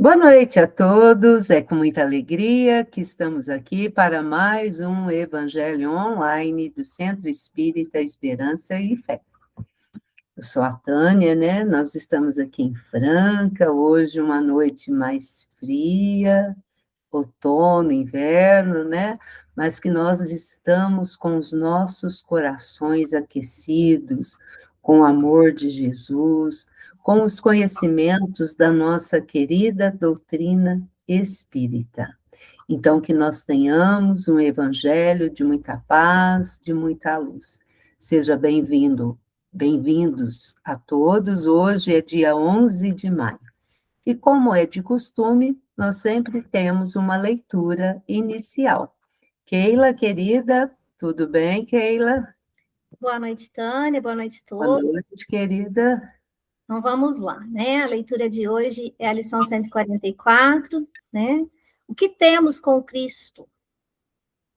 Boa noite a todos, é com muita alegria que estamos aqui para mais um Evangelho Online do Centro Espírita Esperança e Fé. Eu sou a Tânia, né? Nós estamos aqui em Franca, hoje uma noite mais fria, outono, inverno, né? Mas que nós estamos com os nossos corações aquecidos, com o amor de Jesus, com os conhecimentos da nossa querida doutrina espírita. Então, que nós tenhamos um evangelho de muita paz, de muita luz. Seja bem-vindo, bem-vindos a todos. Hoje é dia 11 de maio. E como é de costume, nós sempre temos uma leitura inicial. Keila, querida, tudo bem, Keila? Boa noite, Tânia. Boa noite a Boa todos. noite, querida. Então, vamos lá, né? A leitura de hoje é a lição 144, né? O que temos com Cristo?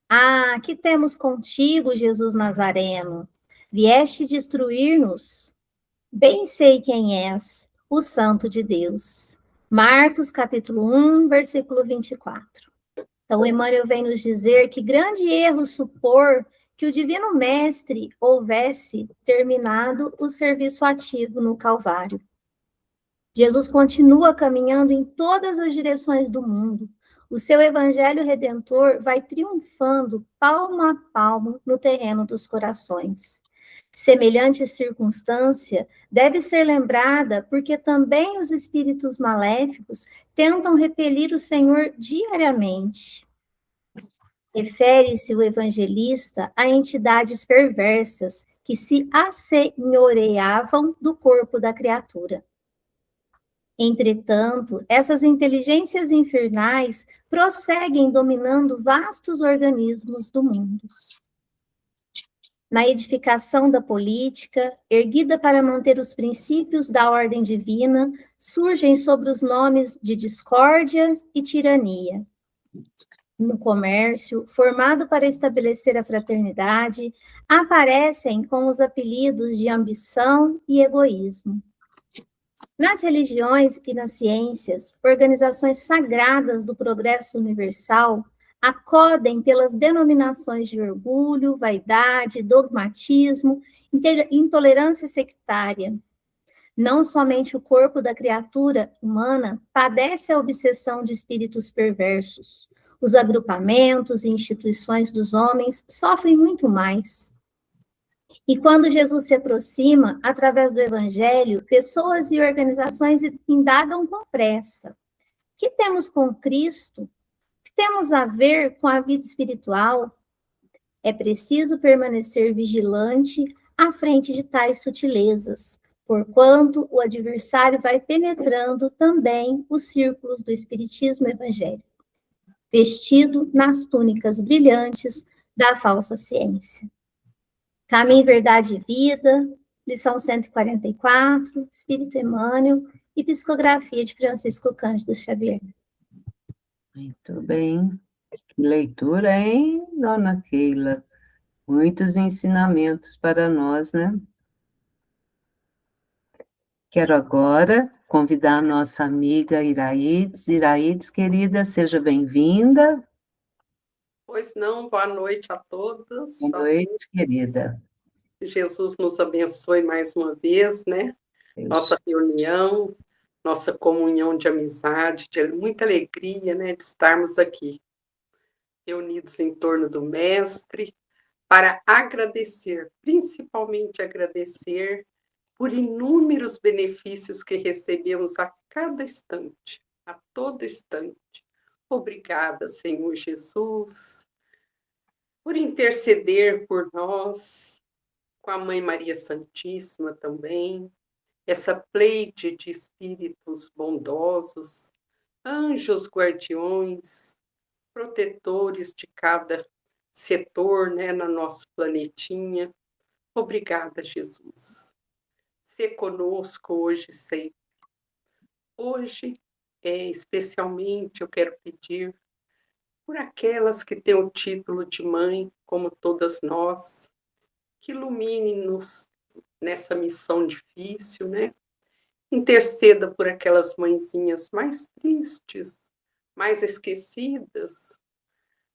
Ah, que temos contigo, Jesus Nazareno? Vieste destruir-nos? Bem sei quem és, o Santo de Deus. Marcos, capítulo 1, versículo 24. Então, Emmanuel vem nos dizer que grande erro supor que o Divino Mestre houvesse terminado o serviço ativo no Calvário. Jesus continua caminhando em todas as direções do mundo. O seu evangelho redentor vai triunfando palmo a palmo no terreno dos corações. Semelhante circunstância deve ser lembrada porque também os espíritos maléficos tentam repelir o Senhor diariamente. Refere-se o evangelista a entidades perversas que se assenhoreavam do corpo da criatura. Entretanto, essas inteligências infernais prosseguem dominando vastos organismos do mundo. Na edificação da política, erguida para manter os princípios da ordem divina, surgem sobre os nomes de discórdia e tirania. No comércio, formado para estabelecer a fraternidade, aparecem com os apelidos de ambição e egoísmo. Nas religiões e nas ciências, organizações sagradas do progresso universal acodem pelas denominações de orgulho, vaidade, dogmatismo, intolerância sectária. Não somente o corpo da criatura humana padece a obsessão de espíritos perversos. Os agrupamentos e instituições dos homens sofrem muito mais. E quando Jesus se aproxima, através do Evangelho, pessoas e organizações indagam com pressa. O que temos com Cristo? O que temos a ver com a vida espiritual? É preciso permanecer vigilante à frente de tais sutilezas, porquanto o adversário vai penetrando também os círculos do espiritismo evangélico, vestido nas túnicas brilhantes da falsa ciência. Caminho, Verdade e Vida, lição 144, Espírito Emmanuel e psicografia de Francisco Cândido Xavier. Muito bem. Que leitura, hein, dona Keila? Muitos ensinamentos para nós, né? Quero agora convidar a nossa amiga Iraides. Iraides, querida, seja bem-vinda. Pois não, boa noite a todos. Boa noite, querida. Jesus nos abençoe mais uma vez, né? Deus. Nossa reunião, nossa comunhão de amizade, de muita alegria, né? De estarmos aqui, reunidos em torno do Mestre, para agradecer, principalmente agradecer por inúmeros benefícios que recebemos a cada instante, a todo instante. Obrigada, Senhor Jesus, por interceder por nós, com a Mãe Maria Santíssima também, essa pleide de espíritos bondosos, anjos guardiões, protetores de cada setor, né, no nosso planetinha. Obrigada, Jesus. Sê conosco hoje e sempre. Hoje, especialmente, eu quero pedir por aquelas que têm o título de mãe, como todas nós, que ilumine-nos nessa missão difícil, né? Interceda por aquelas mãezinhas mais tristes, mais esquecidas,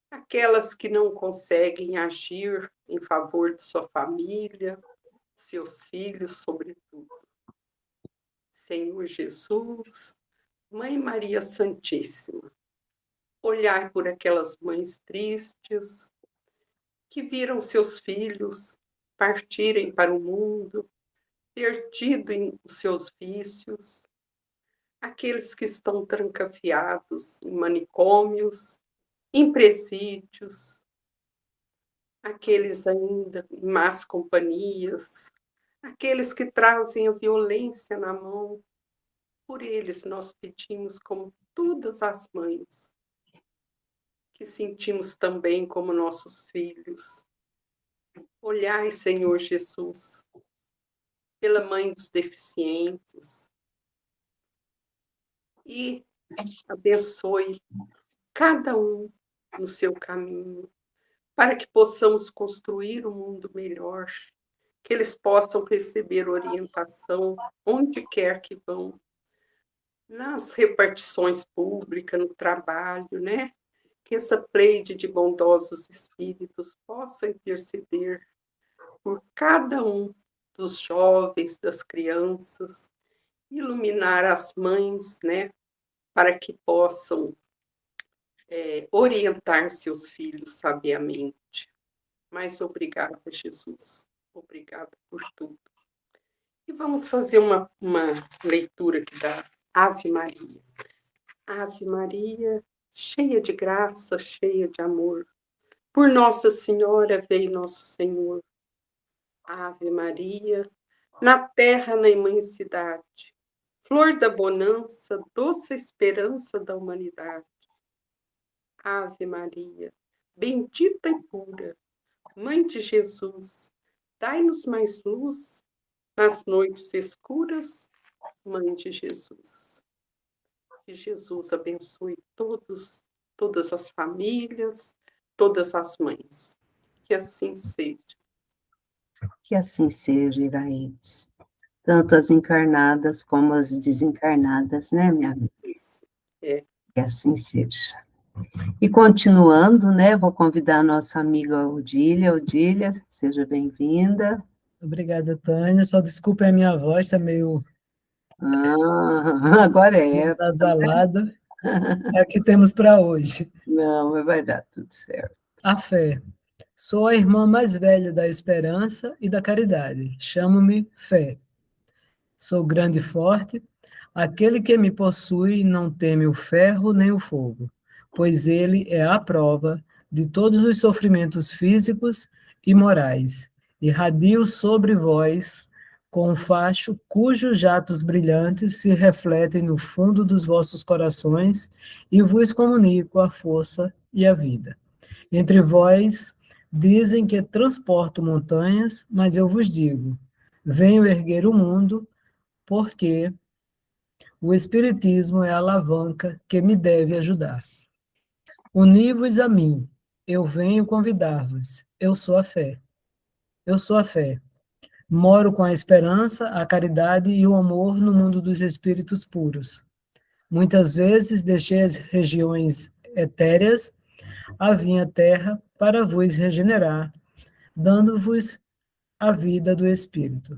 aquelas que não conseguem agir em favor de sua família, seus filhos, sobretudo. Senhor Jesus, Mãe Maria Santíssima, olhai por aquelas mães tristes que viram seus filhos partirem para o mundo, perdido em seus vícios, aqueles que estão trancafiados em manicômios, em presídios, aqueles ainda em más companhias, aqueles que trazem a violência na mão. Por eles nós pedimos, como todas as mães, que sentimos também como nossos filhos. Olhai, Senhor Jesus, pela mãe dos deficientes e abençoe cada um no seu caminho, para que possamos construir um mundo melhor, que eles possam receber orientação onde quer que vão, nas repartições públicas, no trabalho, né? Que essa pleide de bondosos espíritos possa interceder por cada um dos jovens, das crianças, iluminar as mães, né? Para que possam orientar seus filhos sabiamente. Mas obrigada, Jesus. Obrigada por tudo. E vamos fazer uma leitura aqui da Ave Maria. Ave Maria, cheia de graça, cheia de amor. Por Nossa Senhora veio nosso Senhor. Ave Maria, na terra, na imensidade, flor da bonança, doce esperança da humanidade. Ave Maria, bendita e pura, Mãe de Jesus, dai-nos mais luz nas noites escuras, Mãe de Jesus. Que Jesus abençoe todas as famílias, todas as mães. Que assim seja. Que assim seja, Iraídes. Tanto as encarnadas como as desencarnadas, né, minha amiga? Isso. É. Que assim seja. E continuando, né, vou convidar a nossa amiga Odília. Odília, seja bem-vinda. Obrigada, Tânia. Só desculpe a minha voz, está meio Agora é. nasalada. É o que temos para hoje. Não, mas vai dar tudo certo. A fé. Sou a irmã mais velha da esperança e da caridade. Chamo-me Fé. Sou grande e forte. Aquele que me possui não teme o ferro nem o fogo, pois ele é a prova de todos os sofrimentos físicos e morais. Irradio sobre vós com um facho cujos jatos brilhantes se refletem no fundo dos vossos corações e vos comunico a força e a vida. Entre vós dizem que transporto montanhas, mas eu vos digo, venho erguer o mundo, porque o Espiritismo é a alavanca que me deve ajudar. Uni-vos a mim, eu venho convidar-vos, eu sou a fé. Eu sou a fé. Moro com a esperança, a caridade e o amor no mundo dos espíritos puros. Muitas vezes deixei as regiões etéreas, a vinha terra, para vos regenerar, dando-vos a vida do espírito.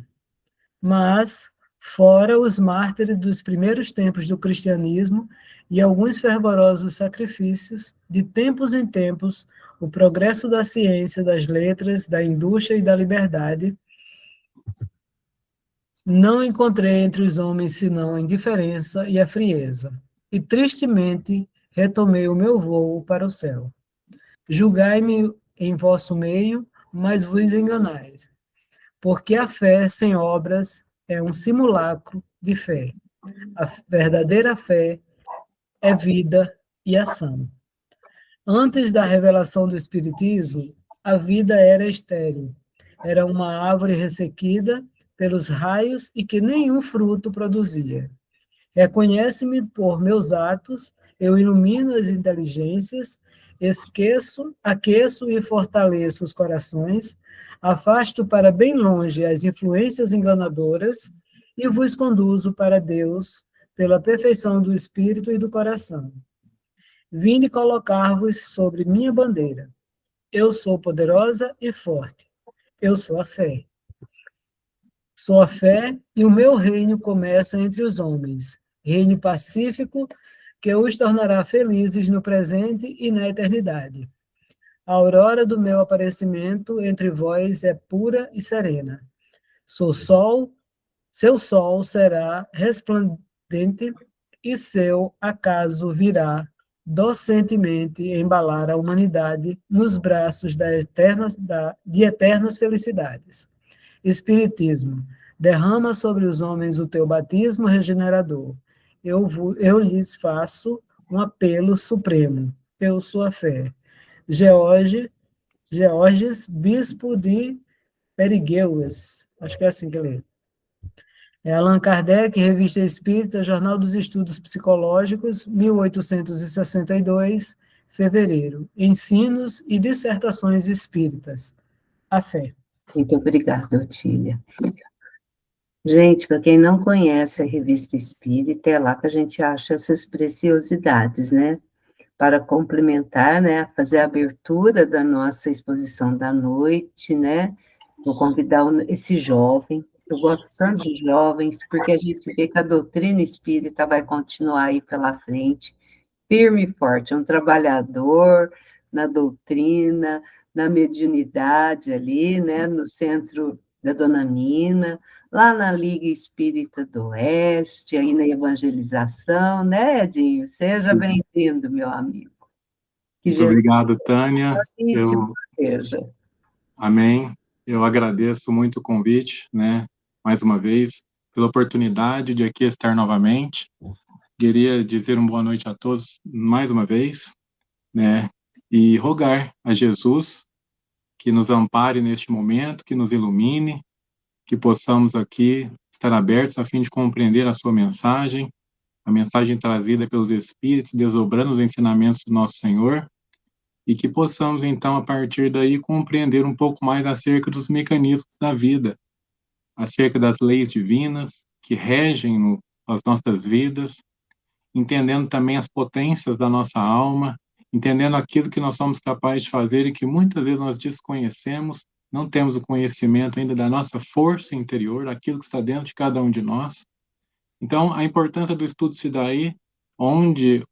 Mas, fora os mártires dos primeiros tempos do cristianismo e alguns fervorosos sacrifícios, de tempos em tempos, o progresso da ciência, das letras, da indústria e da liberdade, não encontrei entre os homens senão a indiferença e a frieza, e tristemente retomei o meu voo para o céu. Julgai-me em vosso meio, mas vos enganais, porque a fé sem obras é um simulacro de fé. A verdadeira fé é vida e ação. Antes da revelação do Espiritismo, a vida era estéril. Era uma árvore ressequida pelos raios e que nenhum fruto produzia. Reconhece-me por meus atos, eu ilumino as inteligências, aqueço e fortaleço os corações, afasto para bem longe as influências enganadoras e vos conduzo para Deus pela perfeição do espírito e do coração. Vinde colocar-vos sobre minha bandeira. Eu sou poderosa e forte. Eu sou a fé. Sou a fé e o meu reino começa entre os homens. Reino pacífico que os tornará felizes no presente e na eternidade. A aurora do meu aparecimento entre vós é pura e serena. Sou sol, seu sol será resplandente e seu acaso virá docentemente embalar a humanidade nos braços de eternas felicidades. Espiritismo, derrama sobre os homens o teu batismo regenerador. Eu lhes faço um apelo supremo. Eu sou a fé. Georges, bispo de Perigueuas. Acho que é assim que lê. Allan Kardec, Revista Espírita, Jornal dos Estudos Psicológicos, 1862, fevereiro. Ensinos e dissertações espíritas. A fé. Muito obrigada, Otília. Gente, para quem não conhece a Revista Espírita, é lá que a gente acha essas preciosidades, né? Para complementar, né, fazer a abertura da nossa exposição da noite, né? Vou convidar esse jovem. Eu gosto tanto de jovens, porque a gente vê que a doutrina espírita vai continuar aí pela frente, firme e forte, é um trabalhador na doutrina, na mediunidade ali, né, no centro da Dona Nina, lá na Liga Espírita do Oeste, aí na evangelização, né, Edinho? Seja bem-vindo, meu amigo. Que Muito Jesus obrigado, Tânia. te proteja. Amém. Eu agradeço muito o convite, né, mais uma vez, pela oportunidade de aqui estar novamente. Queria dizer uma boa noite a todos mais uma vez, né, e rogar a Jesus que nos ampare neste momento, que nos ilumine, que possamos aqui estar abertos a fim de compreender a sua mensagem, a mensagem trazida pelos Espíritos, desdobrando os ensinamentos do nosso Senhor, e que possamos, então, a partir daí, compreender um pouco mais acerca dos mecanismos da vida, acerca das leis divinas que regem as nossas vidas, entendendo também as potências da nossa alma, entendendo aquilo que nós somos capazes de fazer e que muitas vezes nós desconhecemos, não temos o conhecimento ainda da nossa força interior, daquilo que está dentro de cada um de nós. Então, a importância do estudo se dá aí, onde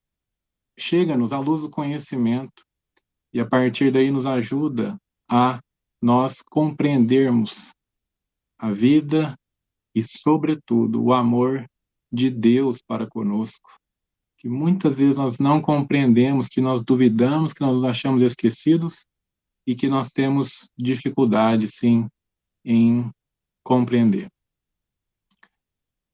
chega-nos a luz do conhecimento, e a partir daí nos ajuda a nós compreendermos a vida e, sobretudo, o amor de Deus para conosco, que muitas vezes nós não compreendemos, que nós duvidamos, que nós nos achamos esquecidos e que nós temos dificuldade, sim, em compreender.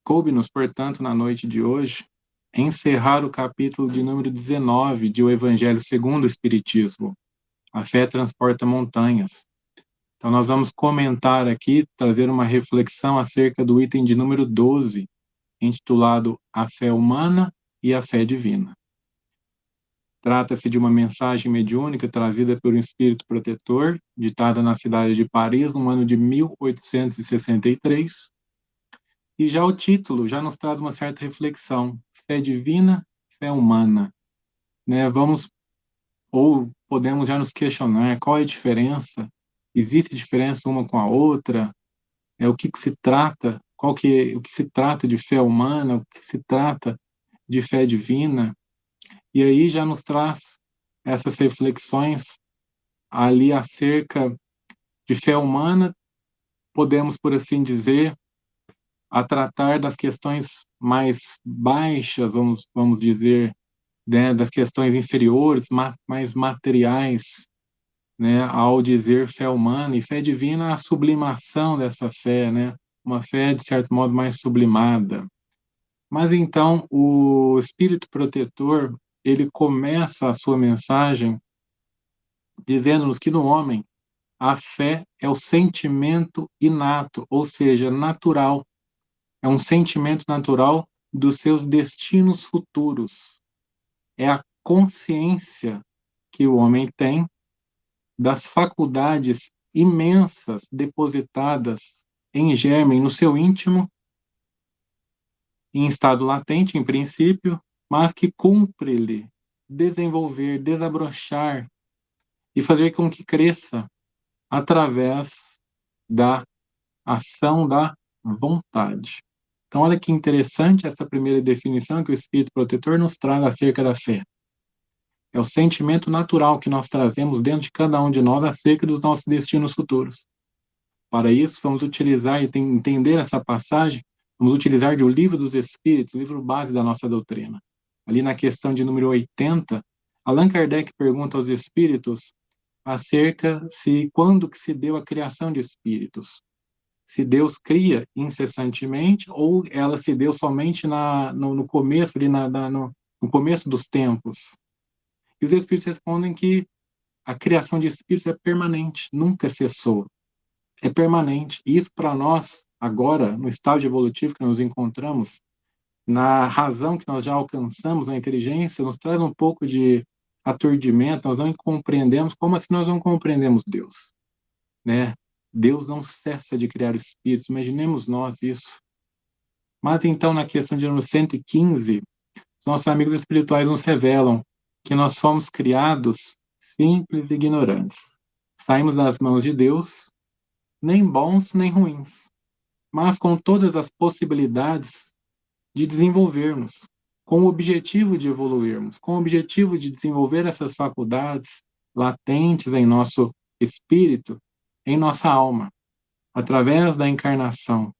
Coube-nos, portanto, na noite de hoje, encerrar o capítulo de número 19 de O Evangelho segundo o Espiritismo. A fé transporta montanhas. Então, nós vamos comentar aqui, trazer uma reflexão acerca do item de número 12, intitulado A Fé Humana e a Fé Divina. Trata-se de uma mensagem mediúnica trazida pelo Espírito Protetor, ditada na cidade de Paris, no ano de 1863. E já o título já nos traz uma certa reflexão. Fé divina, fé humana. Né? Podemos já nos questionar qual é a diferença, existe diferença uma com a outra, o que se trata, o que se trata de fé humana, o que se trata de fé divina, e aí já nos traz essas reflexões ali acerca de fé humana, podemos, por assim dizer, a tratar das questões mais baixas, vamos dizer, né, das questões inferiores, mais materiais, né, ao dizer fé humana, e fé divina, a sublimação dessa fé, né, uma fé, de certo modo, mais sublimada. Mas, então, o Espírito Protetor, ele começa a sua mensagem dizendo-nos que no homem a fé é o sentimento inato, ou seja, natural. É um sentimento natural dos seus destinos futuros. É a consciência que o homem tem das faculdades imensas depositadas em germe no seu íntimo em estado latente, em princípio, mas que cumpre-lhe desenvolver, desabrochar e fazer com que cresça através da ação da vontade. Então, olha que interessante essa primeira definição que o Espírito Protetor nos traz acerca da fé. É o sentimento natural que nós trazemos dentro de cada um de nós acerca dos nossos destinos futuros. Para isso, vamos utilizar e entender essa passagem, vamos utilizar do Livro dos Espíritos, livro base da nossa doutrina. Ali na questão de número 80, Allan Kardec pergunta aos espíritos acerca de quando que se deu a criação de espíritos. Se Deus cria incessantemente ou ela se deu somente no começo, ali no começo dos tempos. E os espíritos respondem que a criação de espíritos é permanente, nunca cessou. É permanente. E isso para nós, agora, no estágio evolutivo que nos encontramos, na razão que nós já alcançamos, na inteligência, nos traz um pouco de aturdimento, nós não compreendemos, como assim nós não compreendemos Deus? Né? Deus não cessa de criar espíritos, imaginemos nós isso. Mas então, na questão de número 115, os nossos amigos espirituais nos revelam que nós fomos criados simples e ignorantes. Saímos das mãos de Deus, nem bons nem ruins, mas com todas as possibilidades de desenvolvermos, com o objetivo de evoluirmos, com o objetivo de desenvolver essas faculdades latentes em nosso espírito, em nossa alma, através da encarnação,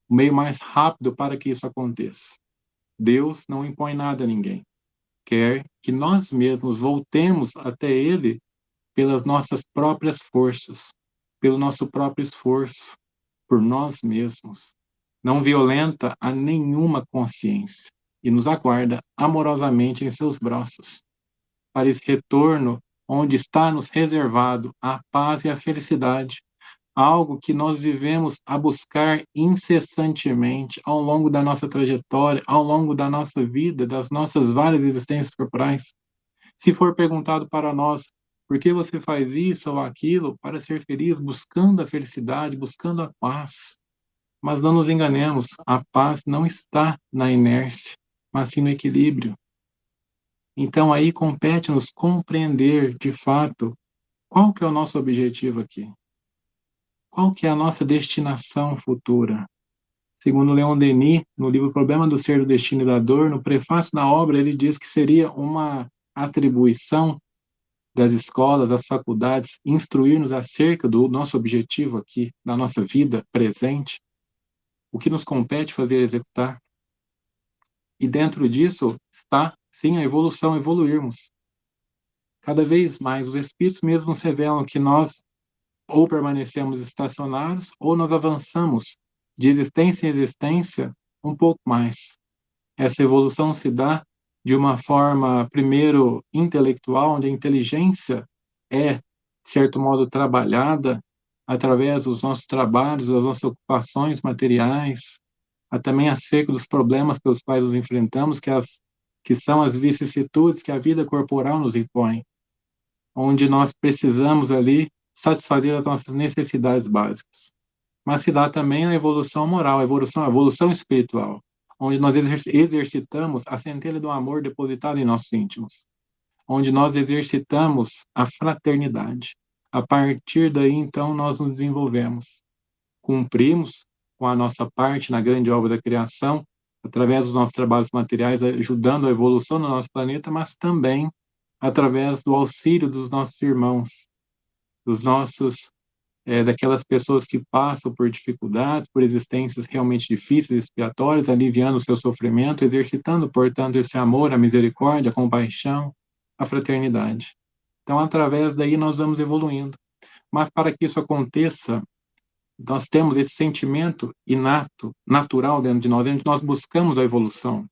o meio mais rápido para que isso aconteça. Deus não impõe nada a ninguém. Quer que nós mesmos voltemos até Ele pelas nossas próprias forças, pelo nosso próprio esforço, por nós mesmos. Não violenta a nenhuma consciência e nos aguarda amorosamente em seus braços, para esse retorno onde está nos reservado a paz e a felicidade, algo que nós vivemos a buscar incessantemente ao longo da nossa trajetória, ao longo da nossa vida, das nossas várias existências corporais. Se for perguntado para nós, por que você faz isso ou aquilo? Para ser feliz, buscando a felicidade, buscando a paz. Mas não nos enganemos, a paz não está na inércia, mas sim no equilíbrio. Então aí compete-nos compreender, de fato, qual que é o nosso objetivo aqui. Qual que é a nossa destinação futura? Segundo Leon Denis, no livro Problema do Ser, do Destino e da Dor, no prefácio da obra, ele diz que seria uma atribuição das escolas, das faculdades, instruir-nos acerca do nosso objetivo aqui, da nossa vida presente, o que nos compete fazer executar. E dentro disso está, sim, a evolução, evoluirmos. Cada vez mais, os Espíritos mesmos nos revelam que nós ou permanecemos estacionários, ou nós avançamos de existência em existência um pouco mais. Essa evolução se dá de uma forma, primeiro, intelectual, onde a inteligência é, de certo modo, trabalhada através dos nossos trabalhos, das nossas ocupações materiais, também acerca dos problemas pelos quais nos enfrentamos, que são as vicissitudes que a vida corporal nos impõe, onde nós precisamos ali satisfazer as nossas necessidades básicas. Mas se dá também a evolução moral, a evolução espiritual, onde nós exercitamos a centelha do amor depositada em nossos íntimos, onde nós exercitamos a fraternidade. A partir daí, então, nós nos desenvolvemos. Cumprimos com a nossa parte na grande obra da criação, através dos nossos trabalhos materiais, ajudando a evolução do nosso planeta, mas também através do auxílio dos nossos irmãos, daquelas pessoas que passam por dificuldades, por existências realmente difíceis, expiatórias, aliviando o seu sofrimento, exercitando, portanto, esse amor, a misericórdia, a compaixão, a fraternidade. Então, através daí, nós vamos evoluindo. Mas para que isso aconteça, nós temos esse sentimento inato, natural dentro de nós buscamos a evolução.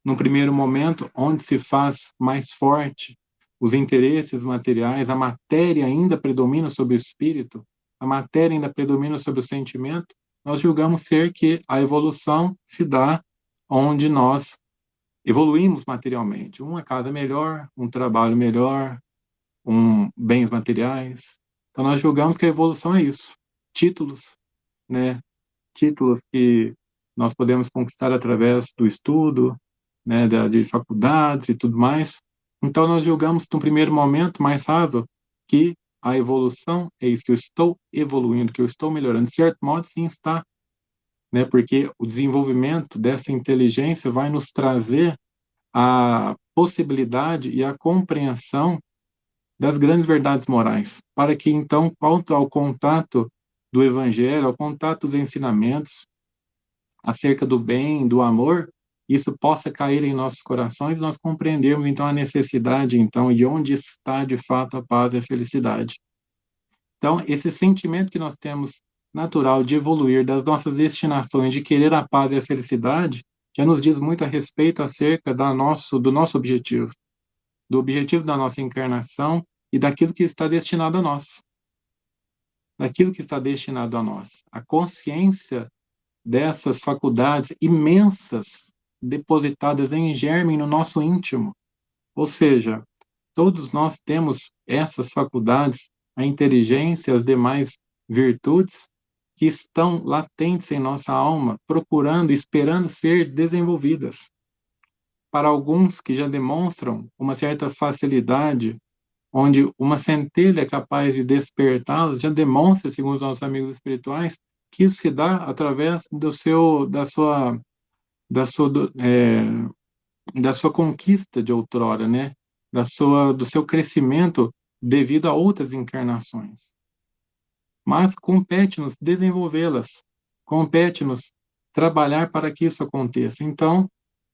No primeiro momento, onde se faz mais forte os interesses materiais, a matéria ainda predomina sobre o espírito, a matéria ainda predomina sobre o sentimento, nós julgamos ser que a evolução se dá onde nós evoluímos materialmente. Uma casa melhor, um trabalho melhor, bens materiais. Então nós julgamos que a evolução é isso. Títulos, né? Títulos que nós podemos conquistar através do estudo, né, de faculdades e tudo mais. Então, nós julgamos, no primeiro momento, mais raso, que a evolução é isso, que eu estou evoluindo, que eu estou melhorando. De certo modo, sim, está, né, porque o desenvolvimento dessa inteligência vai nos trazer a possibilidade e a compreensão das grandes verdades morais, para que, então, quanto ao contato do Evangelho, ao contato dos ensinamentos acerca do bem, do amor, isso possa cair em nossos corações e nós compreendermos, então, a necessidade, então, de onde está, de fato, a paz e a felicidade. Então, esse sentimento que nós temos natural de evoluir das nossas destinações, de querer a paz e a felicidade, já nos diz muito a respeito acerca do nosso objetivo, do objetivo da nossa encarnação e daquilo que está destinado a nós. Daquilo que está destinado a nós. A consciência dessas faculdades imensas depositadas em germe no nosso íntimo. Ou seja, todos nós temos essas faculdades, a inteligência e as demais virtudes que estão latentes em nossa alma, procurando, esperando ser desenvolvidas. Para alguns que já demonstram uma certa facilidade, onde uma centelha é capaz de despertá-los, já demonstra, segundo os nossos amigos espirituais, que isso se dá através da sua conquista de outrora, né? Do seu crescimento devido a outras encarnações. Mas compete-nos desenvolvê-las, compete-nos trabalhar para que isso aconteça. Então,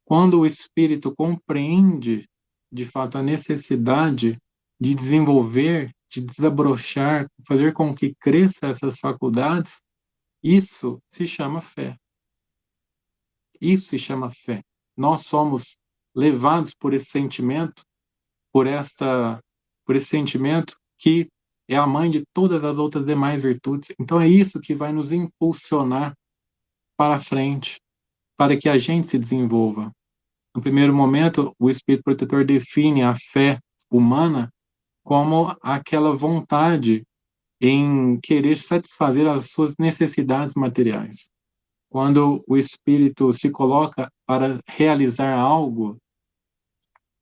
quando o espírito compreende, de fato, a necessidade de desenvolver, de desabrochar, fazer com que cresça essas faculdades, isso se chama fé. Isso se chama fé. Nós somos levados por esse sentimento, por esse sentimento que é a mãe de todas as outras demais virtudes. Então é isso que vai nos impulsionar para frente, para que a gente se desenvolva. No primeiro momento, o Espírito Protetor define a fé humana como aquela vontade em querer satisfazer as suas necessidades materiais. Quando o espírito se coloca para realizar algo,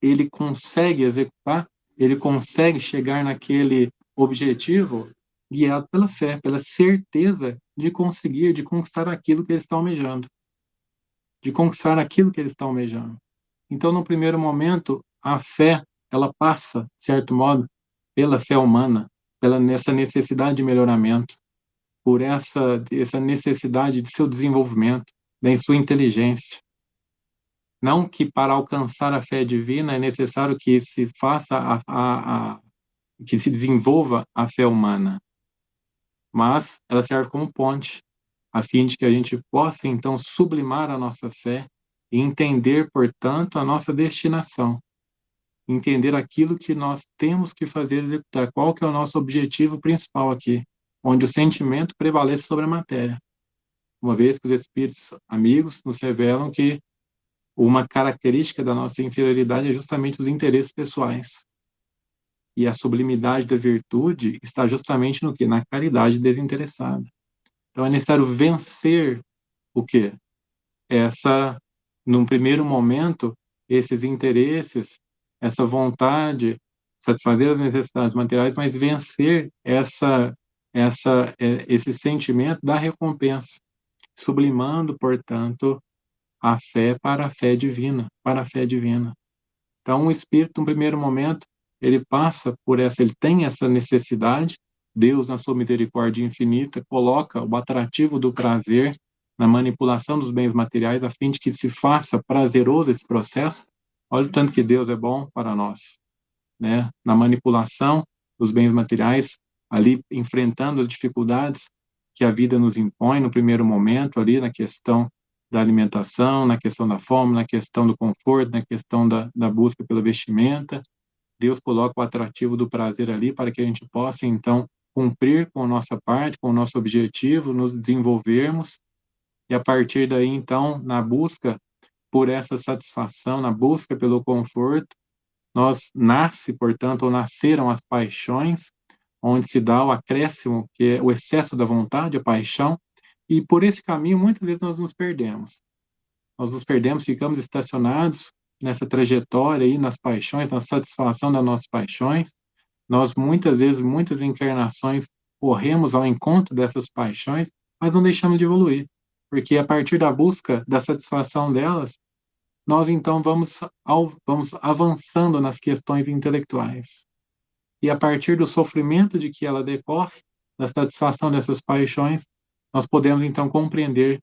ele consegue executar, ele consegue chegar naquele objetivo guiado pela fé, pela certeza de conseguir, de conquistar aquilo que ele está almejando. De conquistar aquilo que ele está almejando. Então, no primeiro momento, a fé, ela passa, de certo modo, pela fé humana, nessa necessidade de melhoramento, por essa necessidade de seu desenvolvimento, da sua inteligência. Não que para alcançar a fé divina é necessário que se faça que se desenvolva a fé humana, mas ela serve como ponte, a fim de que a gente possa, então, sublimar a nossa fé e entender, portanto, a nossa destinação. Entender aquilo que nós temos que fazer, executar. Qual que é o nosso objetivo principal aqui, onde o sentimento prevalece sobre a matéria. Uma vez que os espíritos amigos nos revelam que uma característica da nossa inferioridade é justamente os interesses pessoais. E a sublimidade da virtude está justamente no quê? Na caridade desinteressada. Então é necessário vencer o quê? Num primeiro momento, esses interesses, essa vontade, satisfazer as necessidades materiais, mas vencer esse sentimento da recompensa, sublimando, portanto, a fé para a fé divina, para a fé divina. Então, o espírito, no primeiro momento, ele tem essa necessidade, Deus, na sua misericórdia infinita, coloca o atrativo do prazer na manipulação dos bens materiais, a fim de que se faça prazeroso esse processo. Olha o tanto que Deus é bom para nós, né? Na manipulação dos bens materiais, ali enfrentando as dificuldades que a vida nos impõe no primeiro momento, ali na questão da alimentação, na questão da fome, na questão do conforto, na questão da busca pela vestimenta. Deus coloca o atrativo do prazer ali para que a gente possa, então, cumprir com a nossa parte, com o nosso objetivo, nos desenvolvermos, e a partir daí, então, na busca por essa satisfação, na busca pelo conforto, nasceram as paixões, onde se dá o acréscimo, que é o excesso da vontade, a paixão, E por esse caminho, muitas vezes nós nos perdemos. Nós nos perdemos, ficamos estacionados nessa trajetória aí, nas paixões, na satisfação das nossas paixões. Nós, muitas vezes, muitas encarnações, corremos ao encontro dessas paixões, mas não deixamos de evoluir. Porque a partir da busca da satisfação delas, nós então vamos avançando nas questões intelectuais. E a partir do sofrimento de que ela decorre, da satisfação dessas paixões, nós podemos então compreender,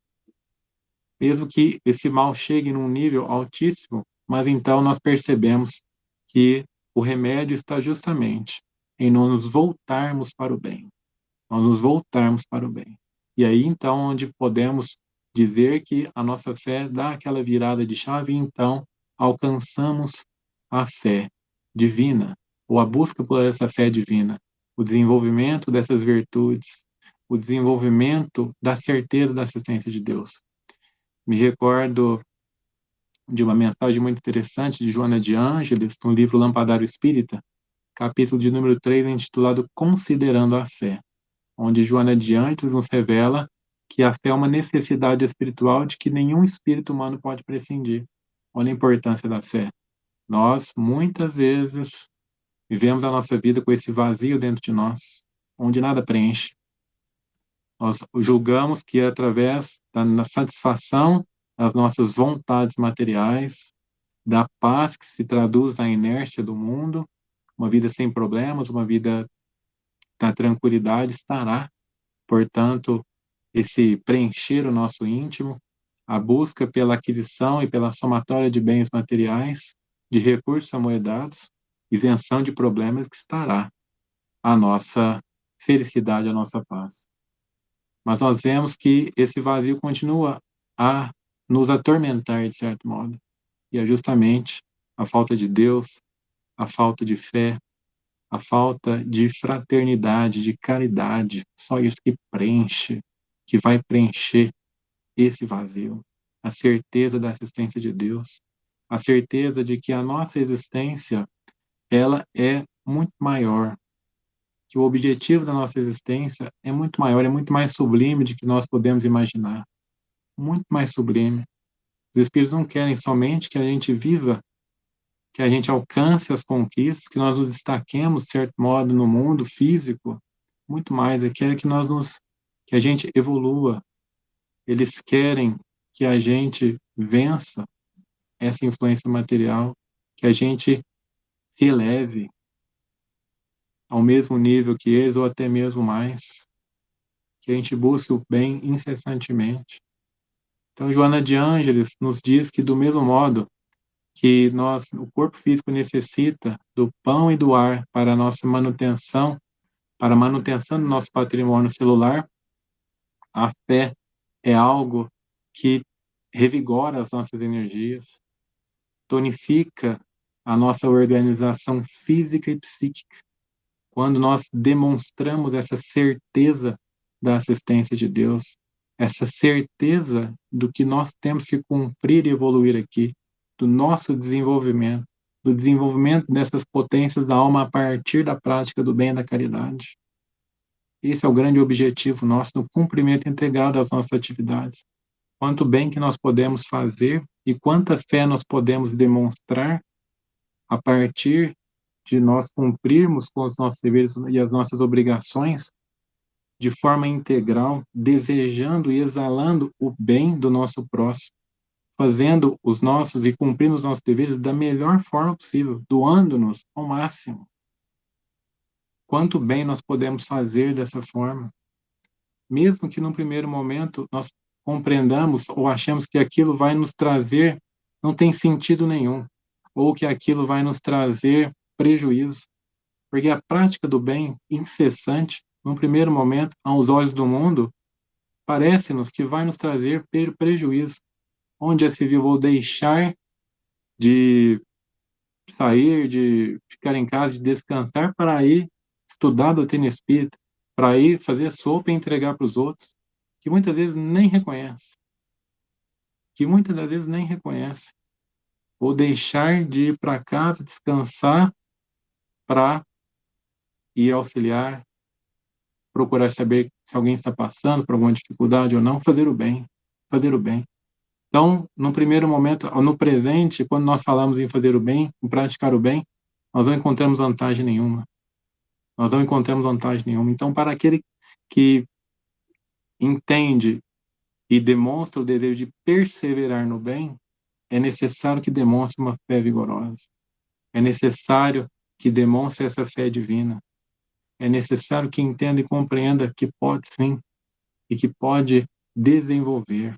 mesmo que esse mal chegue num nível altíssimo, mas então nós percebemos que o remédio está justamente em nos voltarmos para o bem. Nós nos voltarmos para o bem. E aí então onde podemos dizer que a nossa fé dá aquela virada de chave e então alcançamos a fé divina, ou a busca por essa fé divina, o desenvolvimento dessas virtudes, o desenvolvimento da certeza da assistência de Deus. Me recordo de uma mensagem muito interessante de Joana de Ângeles, no livro Lampadário Espírita, capítulo de número 3, intitulado Considerando a Fé, onde Joana de Ângeles nos revela que a fé é uma necessidade espiritual de que nenhum espírito humano pode prescindir. Olha a importância da fé. Nós, muitas vezes, vivemos a nossa vida com esse vazio dentro de nós, onde nada preenche. Nós julgamos que através da satisfação das nossas vontades materiais, da paz que se traduz na inércia do mundo, uma vida sem problemas, uma vida na tranquilidade estará. Portanto, esse preencher o nosso íntimo, a busca pela aquisição e pela somatória de bens materiais, de recursos amoedados, isenção de problemas que estará a nossa felicidade, a nossa paz. Mas nós vemos que esse vazio continua a nos atormentar, de certo modo. E é justamente a falta de Deus, a falta de fé, a falta de fraternidade, de caridade, só isso que preenche, que vai preencher esse vazio. A certeza da assistência de Deus, a certeza de que a nossa existência, ela é muito maior, que o objetivo da nossa existência é muito maior, é muito mais sublime do que nós podemos imaginar. Muito mais sublime. Os Espíritos não querem somente que a gente viva, que a gente alcance as conquistas, que nós nos destaquemos, de certo modo, no mundo físico, muito mais, eles querem que a gente evolua. Eles querem que a gente vença essa influência material, que a gente se eleve ao mesmo nível que eles, ou até mesmo mais, que a gente busque o bem incessantemente. Então, Joana de Ângeles nos diz que, do mesmo modo que o corpo físico necessita do pão e do ar para a nossa manutenção, para a manutenção do nosso patrimônio celular, a fé é algo que revigora as nossas energias, tonifica a nossa organização física e psíquica. Quando nós demonstramos essa certeza da assistência de Deus, essa certeza do que nós temos que cumprir e evoluir aqui, do nosso desenvolvimento, do desenvolvimento dessas potências da alma a partir da prática do bem e da caridade. Esse é o grande objetivo nosso no cumprimento integral das nossas atividades. Quanto bem que nós podemos fazer e quanta fé nós podemos demonstrar a partir de nós cumprirmos com os nossos deveres e as nossas obrigações de forma integral, desejando e exalando o bem do nosso próximo, fazendo os nossos e cumprindo os nossos deveres da melhor forma possível, doando-nos ao máximo. Quanto bem nós podemos fazer dessa forma, mesmo que num primeiro momento nós compreendamos ou achemos que aquilo vai nos trazer, não tem sentido nenhum, ou que aquilo vai nos trazer prejuízo, porque a prática do bem incessante, num primeiro momento, aos olhos do mundo, parece-nos que vai nos trazer prejuízo. Onde já se viu, vou deixar de sair, de ficar em casa, de descansar para ir estudar a doutrina espírita, para ir fazer sopa e entregar para os outros, que muitas vezes nem reconhece. Vou deixar de ir para casa, descansar, para ir auxiliar procurar saber se alguém está passando por alguma dificuldade ou não, fazer o bem, fazer o bem. Então, no primeiro momento, no presente, quando nós falamos em fazer o bem, em praticar o bem, nós não encontramos vantagem nenhuma. Nós não encontramos vantagem nenhuma. Então, para aquele que entende e demonstra o desejo de perseverar no bem, é necessário que demonstre uma fé vigorosa. É necessário que demonstre essa fé divina. É necessário que entenda e compreenda que pode sim, e que pode desenvolver.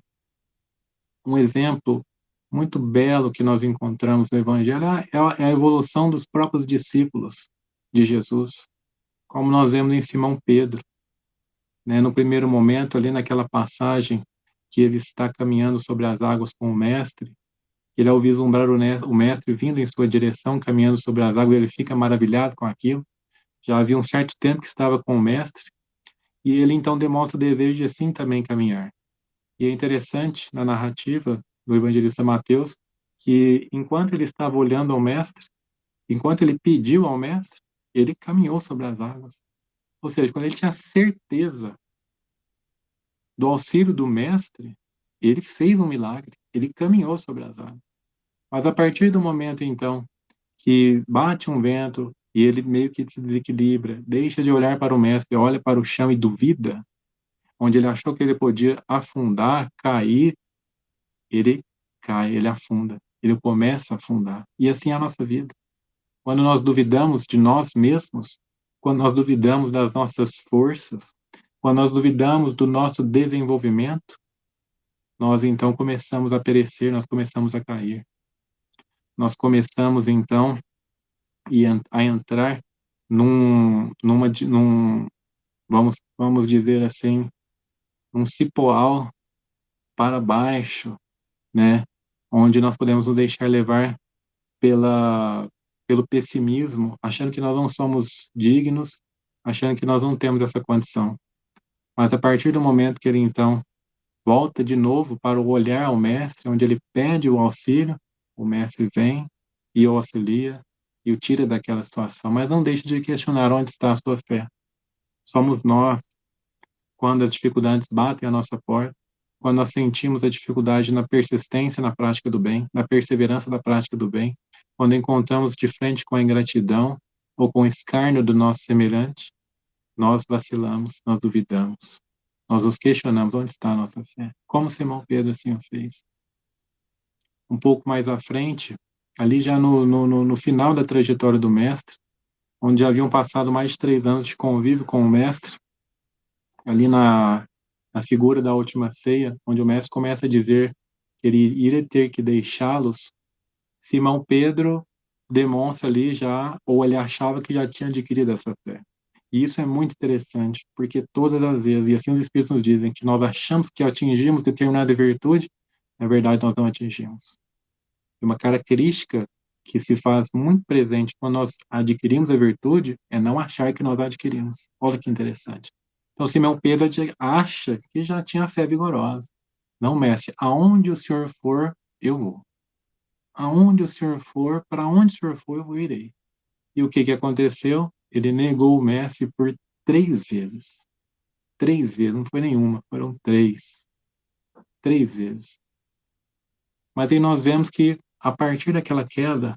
Um exemplo muito belo que nós encontramos no Evangelho é a evolução dos próprios discípulos de Jesus, como nós vemos em Simão Pedro, né? No primeiro momento, ali naquela passagem que ele está caminhando sobre as águas com o Mestre, ele, ao vislumbrar o Mestre vindo em sua direção, caminhando sobre as águas, ele fica maravilhado com aquilo. Já havia um certo tempo que estava com o Mestre, e ele então demonstra o desejo de assim também caminhar. E é interessante, na narrativa do evangelista Mateus, que enquanto ele estava olhando ao Mestre, enquanto ele pediu ao Mestre, ele caminhou sobre as águas. Ou seja, quando ele tinha certeza do auxílio do Mestre, ele fez um milagre, ele caminhou sobre as águas. Mas a partir do momento, então, que bate um vento e ele meio que se desequilibra, deixa de olhar para o Mestre, olha para o chão e duvida, onde ele achou que ele podia afundar, cair, ele cai, ele afunda, ele começa a afundar. E assim é a nossa vida. Quando nós duvidamos de nós mesmos, quando nós duvidamos das nossas forças, quando nós duvidamos do nosso desenvolvimento, nós então começamos a perecer, nós começamos a cair. Nós começamos então a entrar vamos dizer assim, num cipoal para baixo, né? Onde nós podemos nos deixar levar pelo pessimismo, achando que nós não somos dignos, achando que nós não temos essa condição. Mas a partir do momento que ele, então, volta de novo para o olhar ao Mestre, onde ele pede o auxílio, o Mestre vem e o auxilia e o tira daquela situação. Mas não deixe de questionar onde está a sua fé. Somos nós, quando as dificuldades batem à nossa porta, quando nós sentimos a dificuldade na persistência na prática do bem, na perseverança da prática do bem, quando encontramos de frente com a ingratidão ou com o escárnio do nosso semelhante, nós vacilamos, nós duvidamos, nós nos questionamos onde está a nossa fé, como Simão Pedro assim o fez. Um pouco mais à frente, ali já no final da trajetória do Mestre, onde já haviam passado mais de 3 anos de convívio com o Mestre, ali na figura da última ceia, onde o Mestre começa a dizer que ele iria ter que deixá-los, Simão Pedro demonstra ali já, ou ele achava que já tinha adquirido essa fé. E isso é muito interessante, porque todas as vezes, e assim os Espíritos nos dizem, que nós achamos que atingimos determinada virtude, na verdade nós não atingimos. E uma característica que se faz muito presente quando nós adquirimos a virtude é não achar que nós adquirimos. Olha que interessante. Então, Simão Pedro acha que já tinha fé vigorosa. Não, Mestre, aonde o Senhor for, eu vou. Aonde o Senhor for, para onde o Senhor for, eu irei. E o que aconteceu? Ele negou o Mestre por 3 vezes. 3 vezes, não foi nenhuma, foram 3. 3 vezes. Mas aí nós vemos que, a partir daquela queda,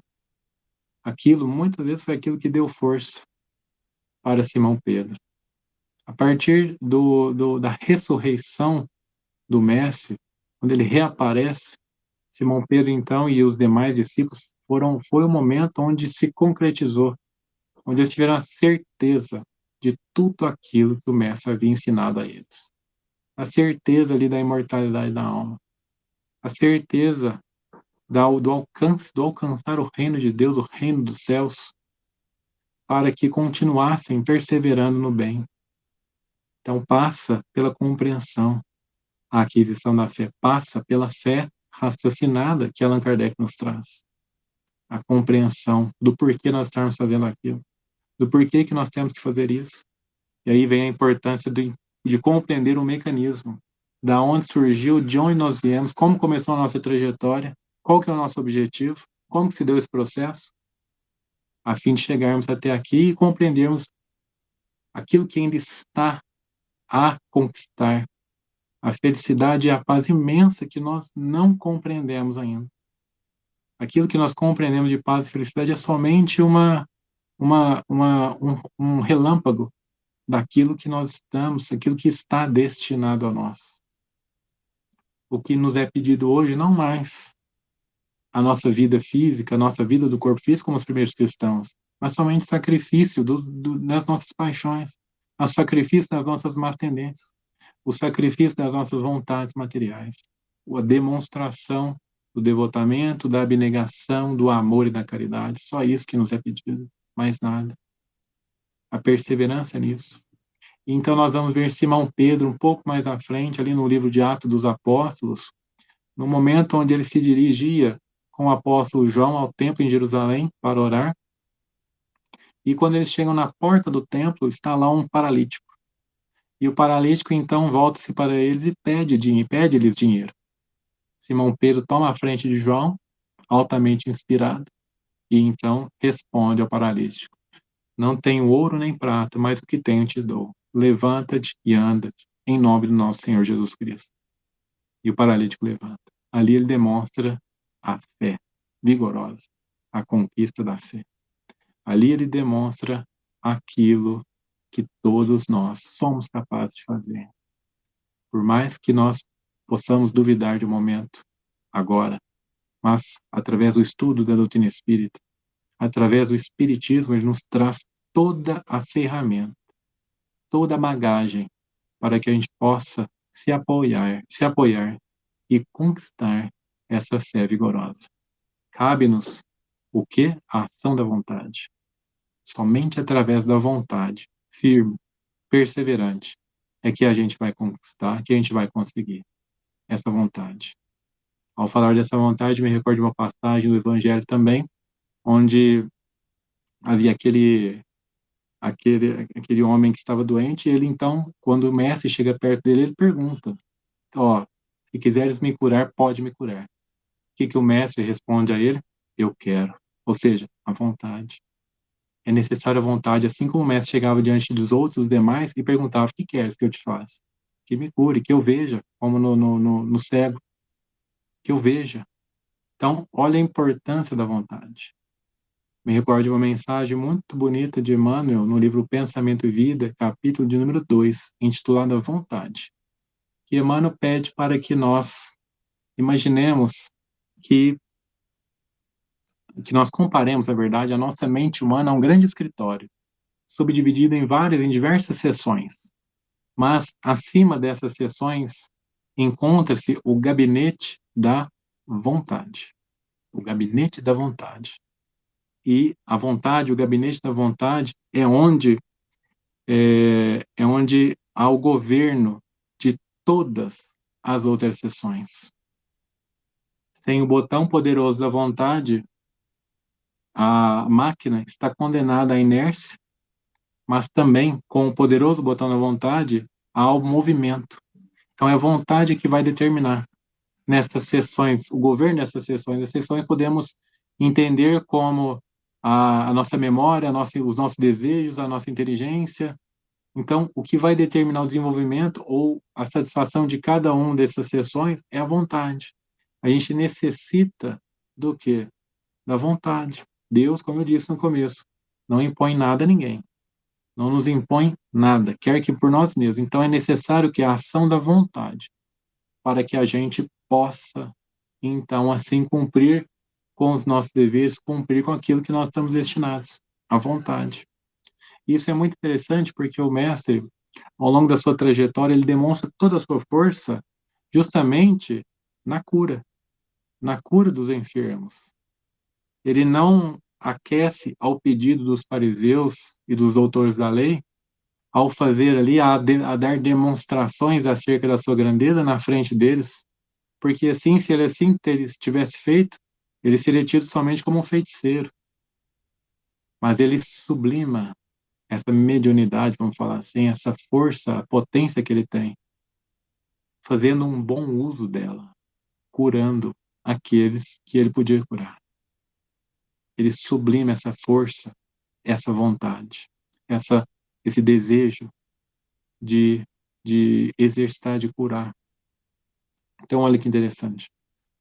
aquilo, muitas vezes, foi aquilo que deu força para Simão Pedro. A partir da ressurreição do Mestre, quando ele reaparece, Simão Pedro, então, e os demais discípulos, foi o momento onde se concretizou, onde eles tiveram a certeza de tudo aquilo que o Mestre havia ensinado a eles. A certeza ali da imortalidade da alma. A certeza do alcançar o reino de Deus, o reino dos céus, para que continuassem perseverando no bem. Então, passa pela compreensão, a aquisição da fé, passa pela fé raciocinada que Allan Kardec nos traz. A compreensão do porquê nós estamos fazendo aquilo, do porquê que nós temos que fazer isso. E aí vem a importância de compreender o mecanismo, da onde surgiu, de onde nós viemos, como começou a nossa trajetória, qual que é o nosso objetivo, como que se deu esse processo, a fim de chegarmos até aqui e compreendermos aquilo que ainda está a conquistar. A felicidade é a paz imensa que nós não compreendemos ainda. Aquilo que nós compreendemos de paz e felicidade é somente um relâmpago daquilo que nós estamos, aquilo que está destinado a nós. O que nos é pedido hoje, não mais a nossa vida física, a nossa vida do corpo físico como os primeiros cristãos, mas somente sacrifício das nossas paixões, o sacrifício das nossas más tendências, o sacrifício das nossas vontades materiais, a demonstração do devotamento, da abnegação, do amor e da caridade. Só isso que nos é pedido, mais nada. A perseverança nisso. Então nós vamos ver Simão Pedro um pouco mais à frente, ali no livro de Atos dos Apóstolos, no momento onde ele se dirigia com o apóstolo João ao templo em Jerusalém para orar. E quando eles chegam na porta do templo, está lá um paralítico. E o paralítico então volta-se para eles e pede-lhes dinheiro. Simão Pedro toma a frente de João, altamente inspirado, e então responde ao paralítico: não tenho ouro nem prata, mas o que tenho te dou. Levanta-te e anda, em nome do nosso Senhor Jesus Cristo. E o paralítico levanta. Ali ele demonstra a fé vigorosa, a conquista da fé. Ali ele demonstra aquilo que todos nós somos capazes de fazer. Por mais que nós possamos duvidar de um momento, agora, mas através do estudo da doutrina espírita, através do espiritismo, ele nos traz toda a ferramenta, toda a bagagem para que a gente possa se apoiar e conquistar essa fé vigorosa. Cabe-nos o quê? A ação da vontade. Somente através da vontade firme, perseverante, é que a gente vai conquistar, que a gente vai conseguir essa vontade. Ao falar dessa vontade, me recordo de uma passagem do Evangelho também, onde havia aquele homem que estava doente, e ele então, quando o mestre chega perto dele, ele pergunta: se quiseres me curar, pode me curar. O que o mestre responde a ele? Eu quero. Ou seja, a vontade. É necessária a vontade, assim como o mestre chegava diante dos outros, os demais, e perguntava: o que queres que eu te faça? Que me cure, que eu veja, como no cego, que eu veja. Então, olha a importância da vontade. Me recordo de uma mensagem muito bonita de Emmanuel, no livro Pensamento e Vida, capítulo de número 2, intitulado A Vontade. Que Emmanuel pede para que nós imaginemos que nós comparemos, na verdade, a nossa mente humana a um grande escritório, subdividido em diversas seções. Mas, acima dessas seções, encontra-se o gabinete da vontade. O gabinete da vontade. E a vontade, o gabinete da vontade, é onde há o governo de todas as outras seções. Sem o botão poderoso da vontade, a máquina está condenada à inércia, mas também, com o poderoso botão da vontade, ao movimento. Então, é a vontade que vai determinar nessas sessões, o governo dessas sessões. As sessões podemos entender como a nossa memória, os nossos desejos, a nossa inteligência. Então, o que vai determinar o desenvolvimento ou a satisfação de cada uma dessas sessões é a vontade. A gente necessita do quê? Da vontade. Deus, como eu disse no começo, não impõe nada a ninguém. Não nos impõe nada, quer que por nós mesmos. Então, é necessário que a ação da vontade, para que a gente possa, então, assim, cumprir com os nossos deveres, cumprir com aquilo que nós estamos destinados, a vontade. Isso é muito interessante porque o mestre, ao longo da sua trajetória, ele demonstra toda a sua força justamente na cura dos enfermos. Ele não aquece ao pedido dos fariseus e dos doutores da lei, ao fazer ali, a dar demonstrações acerca da sua grandeza na frente deles, porque assim, se ele assim tivesse feito, ele seria tido somente como um feiticeiro. Mas ele sublima essa mediunidade, vamos falar assim, essa força, a potência que ele tem, fazendo um bom uso dela, curando aqueles que ele podia curar. Ele sublima essa força, essa vontade, esse desejo de de exercitar, de curar. Então, olha que interessante.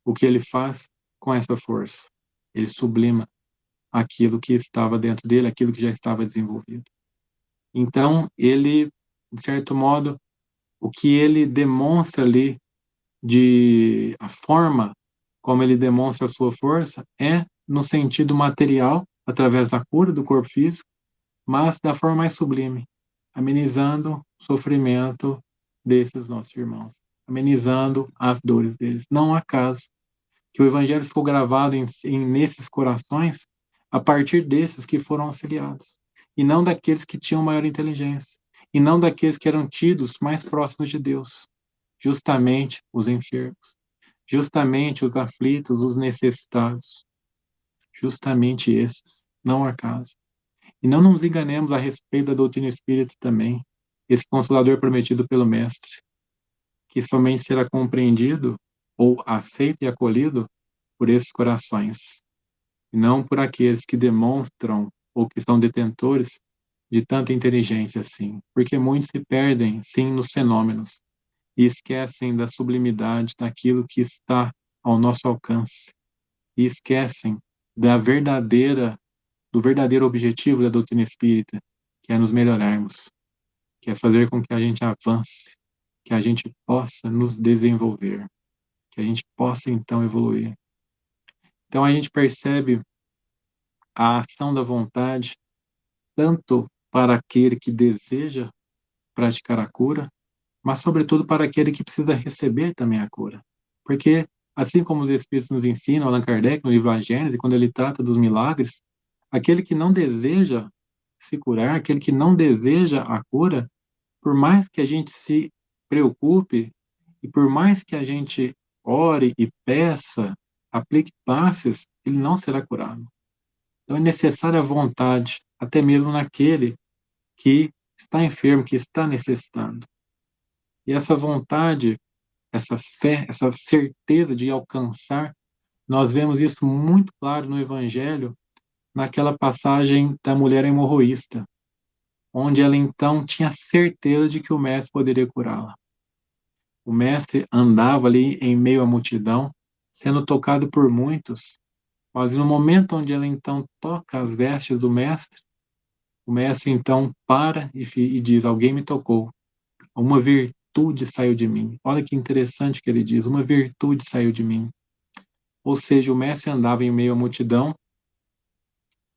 O que ele faz com essa força? Ele sublima aquilo que estava dentro dele, aquilo que já estava desenvolvido. Então, ele, de certo modo, o que ele demonstra ali, a forma como ele demonstra a sua força é no sentido material, através da cura do corpo físico, mas da forma mais sublime, amenizando o sofrimento desses nossos irmãos, amenizando as dores deles. Não há acaso que o Evangelho ficou gravado nesses corações a partir desses que foram auxiliados, e não daqueles que tinham maior inteligência, e não daqueles que eram tidos mais próximos de Deus, justamente os enfermos, justamente os aflitos, os necessitados, justamente esses, não há acaso. E não nos enganemos a respeito da doutrina espírita também, esse consolador prometido pelo Mestre, que somente será compreendido ou aceito e acolhido por esses corações, e não por aqueles que demonstram ou que são detentores de tanta inteligência assim, porque muitos se perdem, sim, nos fenômenos, e esquecem da sublimidade daquilo que está ao nosso alcance, e esquecem do verdadeiro objetivo da doutrina espírita, que é nos melhorarmos, que é fazer com que a gente avance, que a gente possa nos desenvolver, que a gente possa então evoluir. Então a gente percebe a ação da vontade tanto para aquele que deseja praticar a cura, mas sobretudo para aquele que precisa receber também a cura. Porque assim como os Espíritos nos ensinam, Allan Kardec no livro A Gênese, quando ele trata dos milagres, aquele que não deseja se curar, aquele que não deseja a cura, por mais que a gente se preocupe e por mais que a gente ore e peça, aplique passes, ele não será curado. Então é necessária a vontade, até mesmo naquele que está enfermo, que está necessitando. E essa vontade, essa fé, essa certeza de alcançar, nós vemos isso muito claro no Evangelho, naquela passagem da mulher hemorroísta, onde ela então tinha certeza de que o mestre poderia curá-la. O mestre andava ali em meio à multidão, sendo tocado por muitos, mas no momento onde ela então toca as vestes do mestre, o mestre então para e diz: alguém me tocou, uma virtude saiu de mim. Olha que interessante que ele diz: uma virtude saiu de mim. Ou seja, o mestre andava em meio à multidão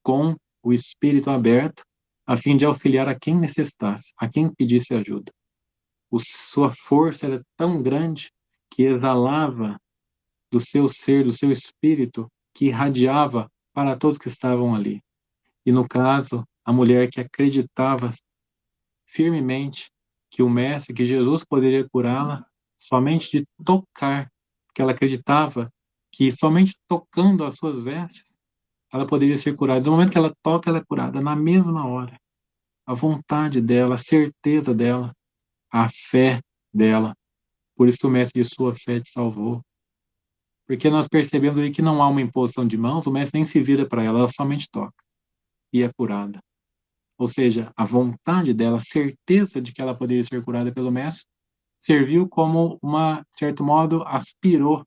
com o espírito aberto, a fim de auxiliar a quem necessitasse, a quem pedisse ajuda. Sua força era tão grande que exalava do seu ser, do seu espírito, que irradiava para todos que estavam ali. E no caso, a mulher que acreditava firmemente que o mestre, que Jesus poderia curá-la somente de tocar, porque ela acreditava que somente tocando as suas vestes ela poderia ser curada. No momento que ela toca, ela é curada na mesma hora. A vontade dela, a certeza dela, a fé dela. Por isso que o mestre de sua fé te salvou. Porque nós percebemos ali que não há uma imposição de mãos, o mestre nem se vira para ela, ela somente toca e é curada. Ou seja, a vontade dela, a certeza de que ela poderia ser curada pelo mestre, serviu como de certo modo, aspirou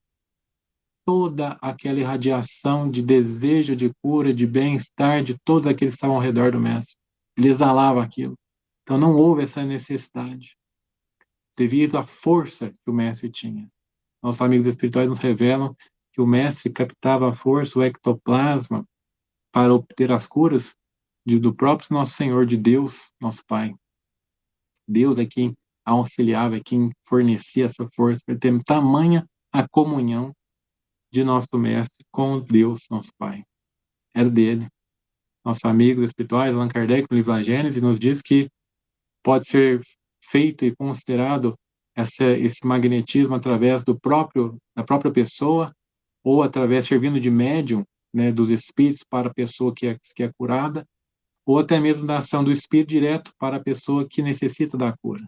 toda aquela irradiação de desejo de cura, de bem-estar de todos aqueles que estavam ao redor do mestre. Ele exalava aquilo. Então não houve essa necessidade, devido à força que o mestre tinha. Nossos amigos espirituais nos revelam que o mestre captava a força, o ectoplasma, para obter as curas do próprio nosso Senhor, de Deus, nosso Pai. Deus é quem auxiliava, é quem fornecia essa força. Ele tem tamanha a comunhão de nosso mestre com Deus, nosso Pai. Era dele. Nossos amigos espirituais, Allan Kardec, no livro A Gênese, nos diz que pode ser feito e considerado esse magnetismo através da própria pessoa, ou através, servindo de médium, né, dos espíritos para a pessoa que é curada, ou até mesmo da ação do espírito direto para a pessoa que necessita da cura.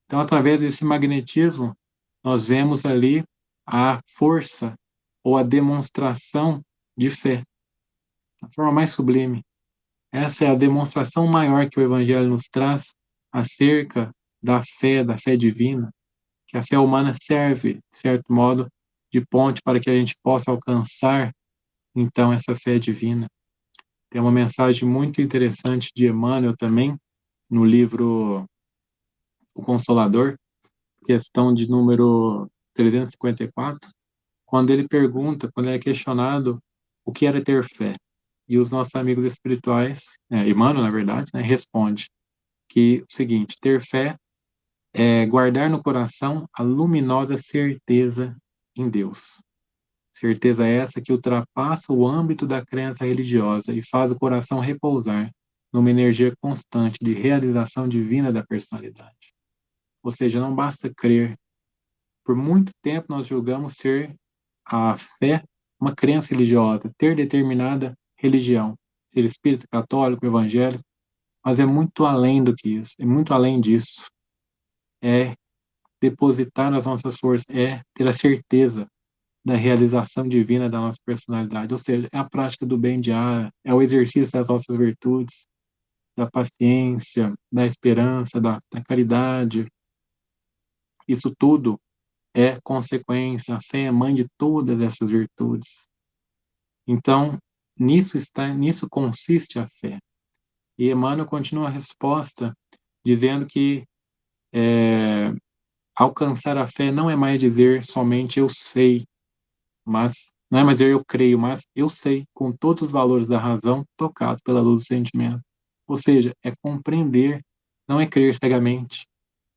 Então, através desse magnetismo, nós vemos ali a força ou a demonstração de fé, a forma mais sublime. Essa é a demonstração maior que o Evangelho nos traz acerca da fé divina, que a fé humana serve, de certo modo, de ponte para que a gente possa alcançar, então, essa fé divina. Tem uma mensagem muito interessante de Emmanuel também, no livro O Consolador, questão de número 354, quando ele pergunta, quando ele é questionado o que era ter fé. E os nossos amigos espirituais, Emmanuel, na verdade, responde que o seguinte: ter fé é guardar no coração a luminosa certeza em Deus. Certeza essa que ultrapassa o âmbito da crença religiosa e faz o coração repousar numa energia constante de realização divina da personalidade. Ou seja, não basta crer. Por muito tempo nós julgamos ser a fé uma crença religiosa, ter determinada religião, ser espírita, católico, evangélico, mas é muito além do que isso, é muito além disso. É depositar nas nossas forças, é ter a certeza da realização divina da nossa personalidade, ou seja, é a prática do bem diário, é o exercício das nossas virtudes, da paciência, da esperança, da caridade. Isso tudo é consequência, a fé é mãe de todas essas virtudes. Então, nisso consiste a fé. E Emmanuel continua a resposta dizendo que alcançar a fé não é mais dizer somente eu sei, mas não é mais dizer eu creio, mas eu sei, com todos os valores da razão tocados pela luz do sentimento. Ou seja, é compreender, não é crer cegamente,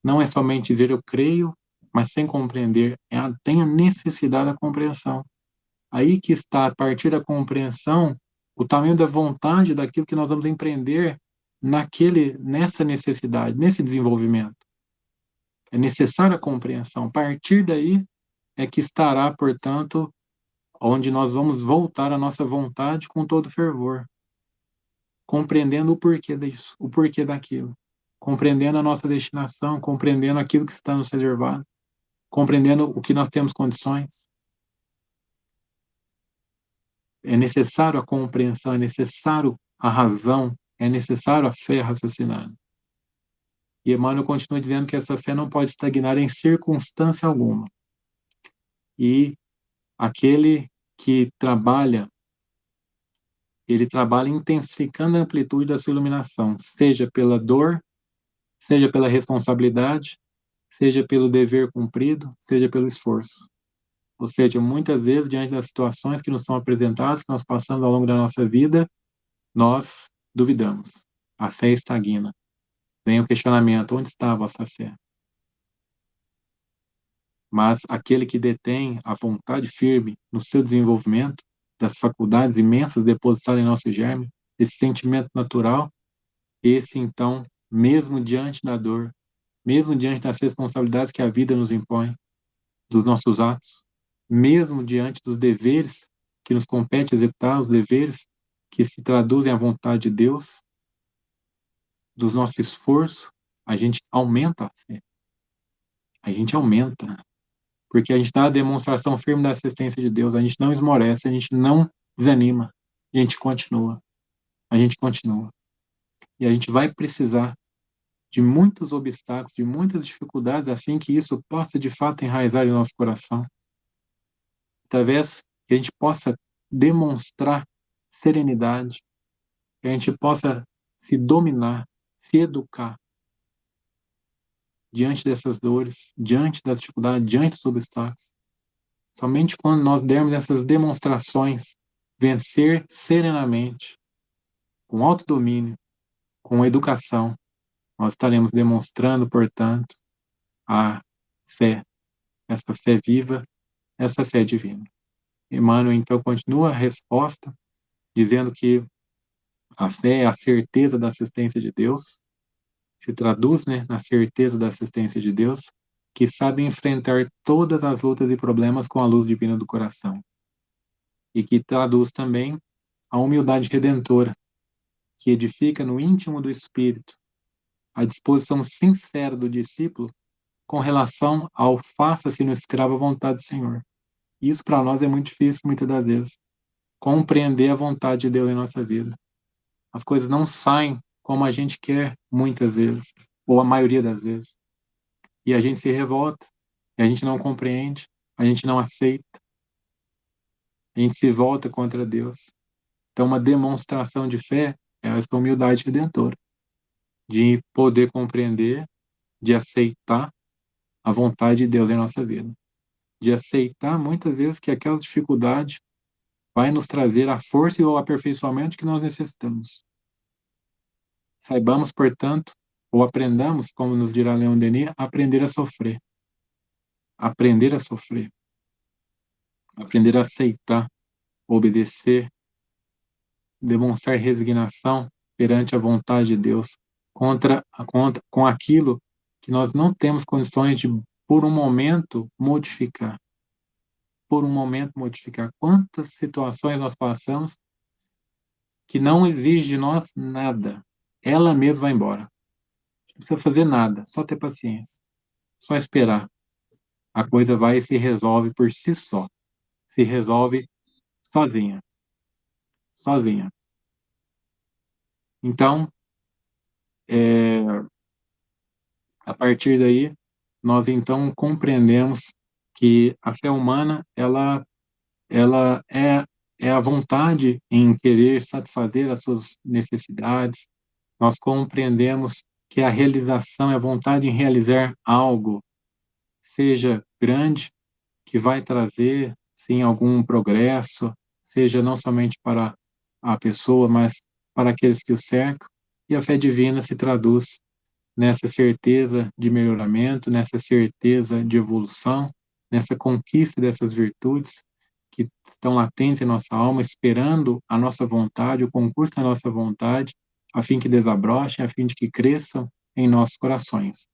não é somente dizer eu creio, mas sem compreender, tem a necessidade da compreensão. Aí que está, a partir da compreensão, o tamanho da vontade daquilo que nós vamos empreender nessa necessidade, nesse desenvolvimento. É necessária a compreensão. A partir daí é que estará, portanto, onde nós vamos voltar a nossa vontade com todo fervor, compreendendo o porquê disso, o porquê daquilo, compreendendo a nossa destinação, compreendendo aquilo que está nos reservado, compreendendo o que nós temos condições. É necessário a compreensão, é necessário a razão, é necessário a fé raciocinada. E Emmanuel continua dizendo que essa fé não pode estagnar em circunstância alguma. E aquele que trabalha, ele trabalha intensificando a amplitude da sua iluminação, seja pela dor, seja pela responsabilidade, seja pelo dever cumprido, seja pelo esforço. Ou seja, muitas vezes, diante das situações que nos são apresentadas, que nós passamos ao longo da nossa vida, nós duvidamos. A fé estagna. Vem o questionamento: onde está a vossa fé? Mas aquele que detém a vontade firme no seu desenvolvimento, das faculdades imensas depositadas em nosso germe, esse sentimento natural, esse então, mesmo diante da dor, mesmo diante das responsabilidades que a vida nos impõe, dos nossos atos, mesmo diante dos deveres que nos compete executar, os deveres que se traduzem à vontade de Deus, do nosso esforço, a gente aumenta a fé. A gente aumenta. Porque a gente dá a demonstração firme da assistência de Deus, a gente não esmorece, a gente não desanima, a gente continua. A gente continua. E a gente vai precisar de muitos obstáculos, de muitas dificuldades, a fim que isso possa, de fato, enraizar em nosso coração. Através que a gente possa demonstrar serenidade, que a gente possa se dominar, se educar diante dessas dores, diante das dificuldades, diante dos obstáculos. Somente quando nós dermos essas demonstrações, vencer serenamente, com autodomínio, com educação, nós estaremos demonstrando, portanto, a fé, essa fé viva, essa fé divina. Emmanuel, então, continua a resposta, dizendo que a fé é a certeza da assistência de Deus, se traduz, na certeza da assistência de Deus, que sabe enfrentar todas as lutas e problemas com a luz divina do coração. E que traduz também a humildade redentora, que edifica no íntimo do espírito a disposição sincera do discípulo com relação ao faça-se no escravo a vontade do Senhor. Isso para nós é muito difícil, muitas das vezes, compreender a vontade de Deus em nossa vida. As coisas não saem como a gente quer, muitas vezes, ou a maioria das vezes. e a gente se revolta, e a gente não compreende, a gente não aceita, a gente se volta contra Deus. Então, uma demonstração de fé é essa humildade redentora, de poder compreender, de aceitar a vontade de Deus em nossa vida, de aceitar muitas vezes que aquela dificuldade vai nos trazer a força e o aperfeiçoamento que nós necessitamos. Saibamos, portanto, ou aprendamos, como nos dirá Leon Denis, aprender a sofrer. Aprender a sofrer. Aprender a aceitar, obedecer, demonstrar resignação perante a vontade de Deus com aquilo que nós não temos condições de, por um momento, modificar. Por um momento, modificar. Quantas situações nós passamos que não exige de nós nada. Ela mesma vai embora. Não precisa fazer nada, só ter paciência. Só esperar. A coisa vai e se resolve por si só. Se resolve sozinha. Sozinha. Então, a partir daí, nós então compreendemos que a fé humana, ela é a vontade em querer satisfazer as suas necessidades. Nós compreendemos que a realização é a vontade em realizar algo, seja grande, que vai trazer, sim, algum progresso, seja não somente para a pessoa, mas para aqueles que o cercam. E a fé divina se traduz nessa certeza de melhoramento, nessa certeza de evolução, nessa conquista dessas virtudes que estão latentes em nossa alma, esperando a nossa vontade, o concurso da nossa vontade, a fim que desabrochem, a fim de que cresçam em nossos corações.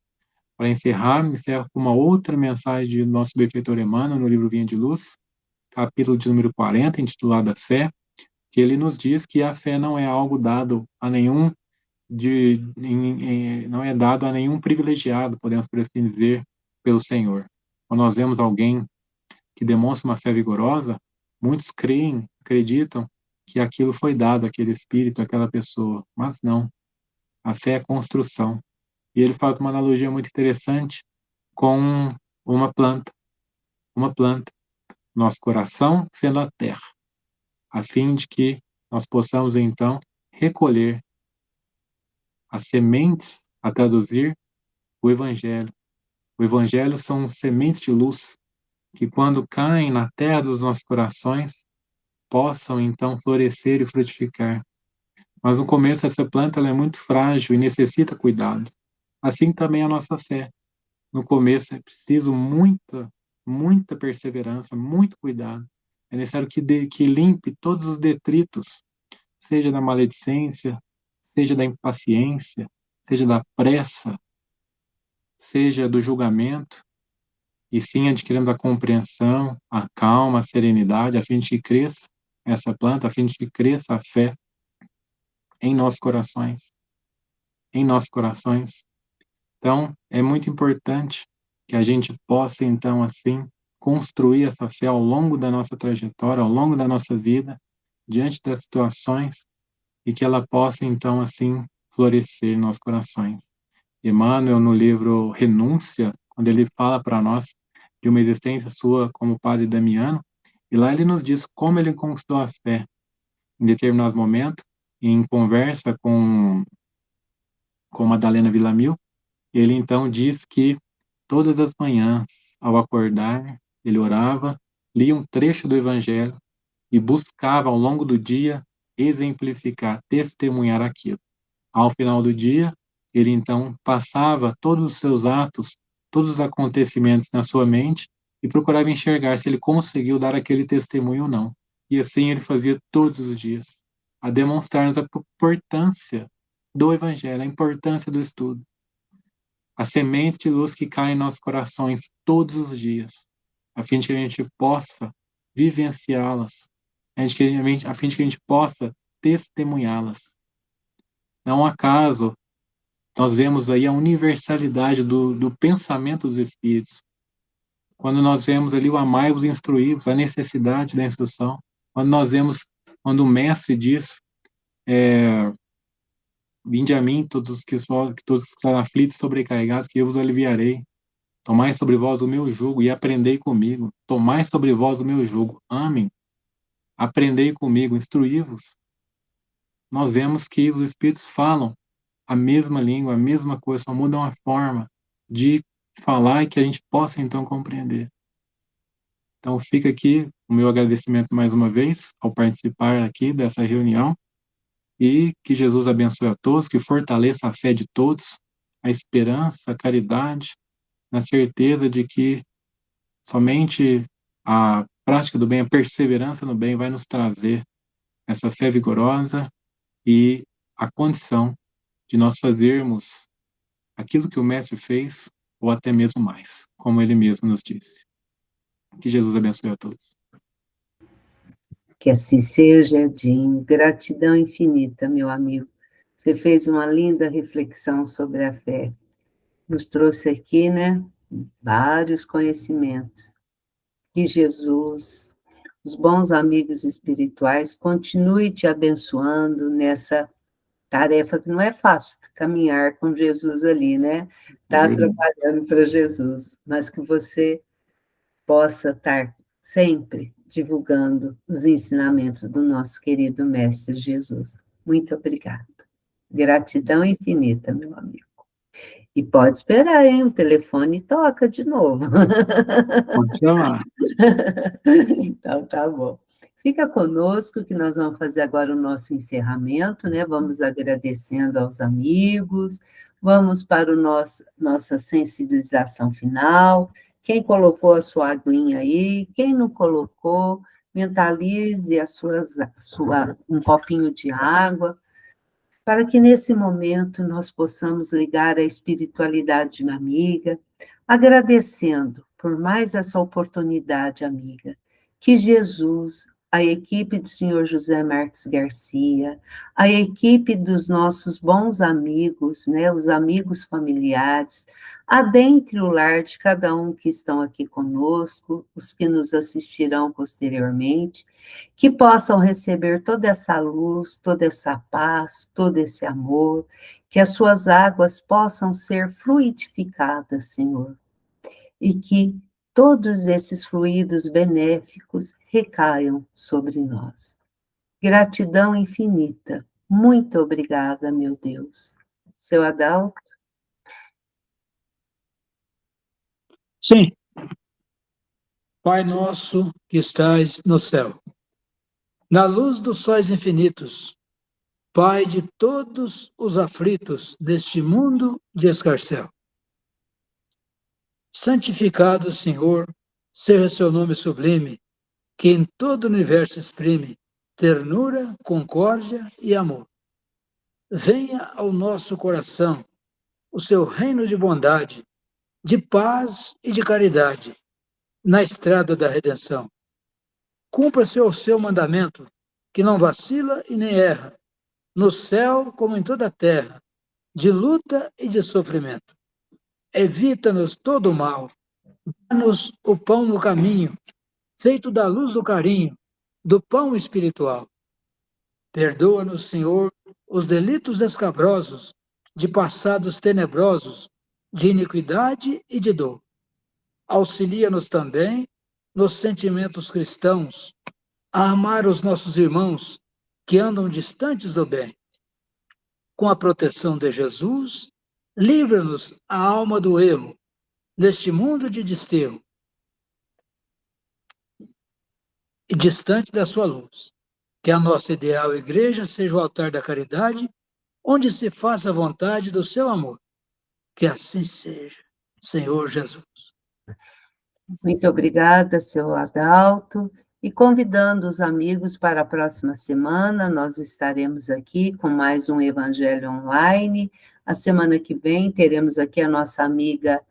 Para encerrar, me encerro com uma outra mensagem do nosso benfeitor Emmanuel, no livro Vinha de Luz, capítulo de número 40, intitulado A Fé, que ele nos diz que a fé não é algo dado a nenhum não é dado a nenhum privilegiado, podemos por assim dizer, pelo Senhor. Quando nós vemos alguém que demonstra uma fé vigorosa, muitos acreditam que aquilo foi dado àquele espírito, àquela pessoa, mas não. A fé é construção. E ele faz uma analogia muito interessante com uma planta. Uma planta. Nosso coração sendo a terra, a fim de que nós possamos, então, recolher as sementes a traduzir o Evangelho. O Evangelho são sementes de luz que, quando caem na terra dos nossos corações, possam, então, florescer e frutificar. Mas no começo essa planta ela é muito frágil e necessita cuidado. Assim também a nossa fé. No começo é preciso muita perseverança, muito cuidado. É necessário que limpe todos os detritos, seja da maledicência, seja da impaciência, seja da pressa, seja do julgamento, e sim adquirindo a compreensão, a calma, a serenidade, a fim de que cresça essa planta, a fim de que cresça a fé em nossos corações. Em nossos corações. Então, é muito importante que a gente possa, então, assim, construir essa fé ao longo da nossa trajetória, ao longo da nossa vida, diante das situações, e que ela possa, então, assim, florescer em nossos corações. Emmanuel, no livro Renúncia, quando ele fala para nós de uma existência sua como Padre Damiano, e lá ele nos diz como ele conquistou a fé. Em determinado momento, em conversa com Madalena Villamil, ele então diz que todas as manhãs, ao acordar, ele orava, lia um trecho do Evangelho e buscava, ao longo do dia, exemplificar, testemunhar aquilo. Ao final do dia, ele então passava todos os seus atos, todos os acontecimentos na sua mente e procurava enxergar se ele conseguiu dar aquele testemunho ou não. E assim ele fazia todos os dias, a demonstrar-nos a importância do Evangelho, a importância do estudo. As sementes de luz que caem em nossos corações todos os dias, a fim de que a gente possa vivenciá-las, a fim de que a gente possa testemunhá-las. Não acaso, nós vemos aí a universalidade do pensamento dos Espíritos. Quando nós vemos ali o amai-vos e instruí-vos, a necessidade da instrução. Quando o Mestre diz, vinde a mim, todos os que estão aflitos e sobrecarregados, que eu vos aliviarei. Tomai sobre vós o meu jugo e aprendei comigo. Tomai sobre vós o meu jugo. Amem. Aprendei comigo, instruí-vos. Nós vemos que os Espíritos falam a mesma língua, a mesma coisa, só mudam a forma de falar e que a gente possa, então, compreender. Então, fica aqui o meu agradecimento mais uma vez ao participar aqui dessa reunião e que Jesus abençoe a todos, que fortaleça a fé de todos, a esperança, a caridade, na certeza de que somente a prática do bem, a perseverança no bem vai nos trazer essa fé vigorosa e a condição de nós fazermos aquilo que o Mestre fez, ou até mesmo mais, como ele mesmo nos disse. Que Jesus abençoe a todos. Que assim seja, Edinho. Gratidão infinita, meu amigo. Você fez uma linda reflexão sobre a fé. Nos trouxe aqui, né, vários conhecimentos. Que Jesus, os bons amigos espirituais, continue te abençoando nessa tarefa que não é fácil, caminhar com Jesus ali, né? Tá trabalhando para Jesus, mas que você possa estar sempre divulgando os ensinamentos do nosso querido Mestre Jesus. Muito obrigada. Gratidão infinita, meu amigo. E pode esperar, hein? O telefone toca de novo. Pode chamar. Então, tá bom. Fica conosco que nós vamos fazer agora o nosso encerramento, né? Vamos agradecendo aos amigos, vamos para nossa sensibilização final. Quem colocou a sua aguinha aí, quem não colocou, mentalize um copinho de água, para que nesse momento nós possamos ligar a espiritualidade amiga, agradecendo por mais essa oportunidade, amiga, que Jesus, a equipe do senhor José Marques Garcia, a equipe dos nossos bons amigos, né, os amigos familiares, adentre o lar de cada um que estão aqui conosco, os que nos assistirão posteriormente, que possam receber toda essa luz, toda essa paz, todo esse amor, que as suas águas possam ser fluidificadas, Senhor, e que todos esses fluidos benéficos recaiam sobre nós. Gratidão infinita. Muito obrigada, meu Deus. Seu Adalto? Sim. Pai nosso que estais no céu, na luz dos sóis infinitos, Pai de todos os aflitos deste mundo de escarcéu. Santificado, Senhor, seja seu nome sublime, que em todo o universo exprime ternura, concórdia e amor. Venha ao nosso coração o seu reino de bondade, de paz e de caridade, na estrada da redenção. Cumpra-se o seu mandamento, que não vacila e nem erra, no céu como em toda a terra, de luta e de sofrimento. Evita-nos todo o mal, dá-nos o pão no caminho, feito da luz do carinho, do pão espiritual. Perdoa-nos, Senhor, os delitos escabrosos, de passados tenebrosos, de iniquidade e de dor. Auxilia-nos também nos sentimentos cristãos, a amar os nossos irmãos que andam distantes do bem. Com a proteção de Jesus, livra-nos a alma do erro, neste mundo de desterro, e distante da sua luz. Que a nossa ideal igreja seja o altar da caridade, onde se faça a vontade do seu amor. Que assim seja, Senhor Jesus. Muito obrigada, seu Adalto. E convidando os amigos para a próxima semana, nós estaremos aqui com mais um Evangelho Online. A semana que vem teremos aqui a nossa amiga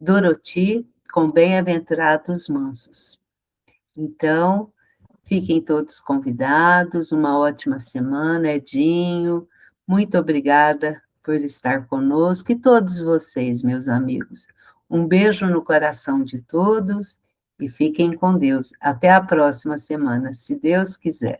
Doroti, com Bem-aventurados Mansos. Então, fiquem todos convidados, uma ótima semana, Edinho. Muito obrigada por estar conosco e todos vocês, meus amigos. Um beijo no coração de todos e fiquem com Deus. Até a próxima semana, se Deus quiser.